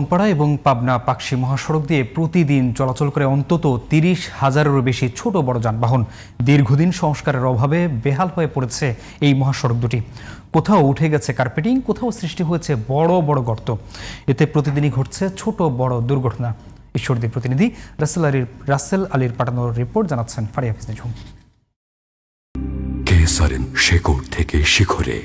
পাড়া এবং পাবনা পাকশী মহাসড়ক দিয়ে প্রতিদিন চলাচল করে অন্তত ৩০,০০০-এরও বেশি ছোট বড় যানবাহন। দীর্ঘদিন সংস্কারের অভাবে বেহাল হয়ে পড়েছে এই মহাসড়ক দুটি। কোথাও উঠে গেছে কার্পেটিং, কোথাও সৃষ্টি হয়েছে বড় বড় গর্ত। এতে প্রতিদিনই ঘটছে ছোট বড় দুর্ঘটনা। ঈশ্বরদীর প্রতিনিধি রাসেল আলীর পাঠানোর রিপোর্ট জানাচ্ছেন ফারিয়া হাফিজ নিঝুম। কেসারেন শেকড় থেকে শিখরে।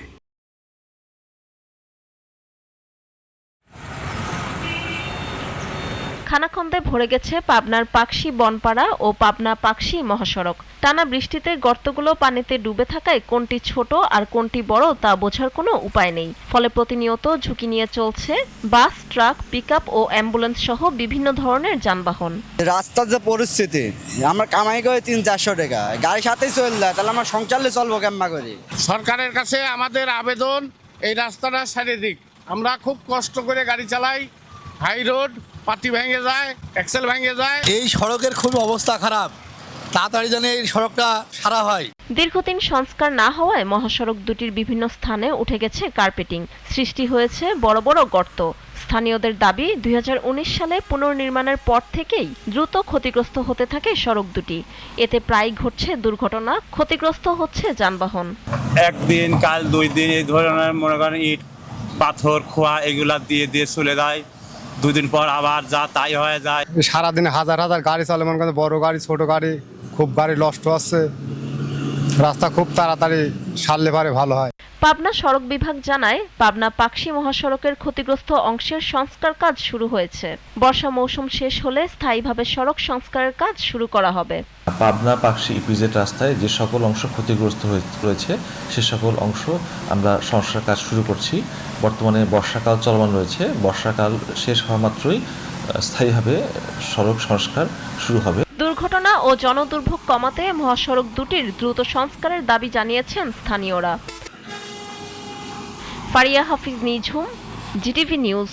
খানাখন্দে ভরে গেছে পাবনার পাকশী বনপাড়া ও পাবনা পাকশী মহাসড়ক। টানা বৃষ্টিতে গর্তগুলো পানিতে ডুবে থাকায় কোনটি ছোট আর কোনটি বড় তা বোঝার কোনো উপায় নেই। ফলে প্রতিনিয়ত ঝুঁকি নিয়ে চলছে বাস, ট্রাক, পিকআপ ও অ্যাম্বুলেন্স সহ বিভিন্ন ধরনের যানবাহন। রাস্তার যে পরিস্থিতি, আমরা কামাই করে ৩00-৪০০ টাকা, গাড়ির সাথেই চল যায়, তাহলে আমার সংসারে চলবো কেমন করে? সরকারের কাছে আমাদের আবেদন, এই রাস্তাটা সাইডে দিক। আমরা খুব কষ্ট করে গাড়ি চালাই, হাই রোড, পাতি ভেঙে যায়, এক্সেল ভেঙে যায়। এই সড়কের খুব অবস্থা খারাপ, তাড়াতাড়ি যেন এই সড়কটা সারা হয়। দীর্ঘদিন সংস্কার না হওয়ায় মহাসড়ক দুটির বিভিন্ন স্থানে উঠে গেছে কার্পেটিং, সৃষ্টি হয়েছে বড় বড় গর্ত। স্থানীয়দের দাবি, ২০১৯ সালে পুনর্নির্মাণের পর থেকেই দ্রুত ক্ষতিগ্রস্ত হতে থাকে সড়ক দুটি। এতে প্রায় ঘটছে দুর্ঘটনা, ক্ষতিগ্রস্ত হচ্ছে যানবাহন। একদিন কাল ২ দিন এই ধরনের মনে করেন ইট, পাথর, খোয়া এগুলা দিয়ে দিয়ে চলে যায়। ২ দিন পর আবার যা তাই হয়ে যায়। সারাদিনে হাজার হাজার গাড়ি চলে, মনে করেন বড় গাড়ি, ছোট গাড়ি, খুব গাড়ি নষ্ট হচ্ছে। রাস্তা খুব তাড়াতাড়ি সারলে পারে ভালো হয়। পাবনা সড়ক বিভাগ জানায়, পাবনা পাকশী মহাসড়কের ক্ষতিগ্রস্ত অংশের সংস্কার কাজ শুরু হয়েছে। বর্ষা মৌসুম শেষ হলে স্থায়ীভাবে সড়ক সংস্কারের কাজ শুরু করা হবে। পাবনা পাকশী ইপিজেড রাস্তায় যে সকল অংশ ক্ষতিগ্রস্ত রয়েছে সে সকল অংশ আমরা সংস্কার কাজ শুরু করছি। বর্তমানে বর্ষাকাল চলমান রয়েছে, বর্ষাকাল শেষ হওয়া মাত্রই স্থায়ীভাবে সড়ক সংস্কার শুরু হবে। দুর্ঘটনা ও জনদুর্ভোগ কমাতে মহাসড়ক দুটির দ্রুত সংস্কারের দাবি জানিয়েছেন স্থানীয়রা। ফারিয়া হাফিজ নিঝুম, জিটিভি নিউজ।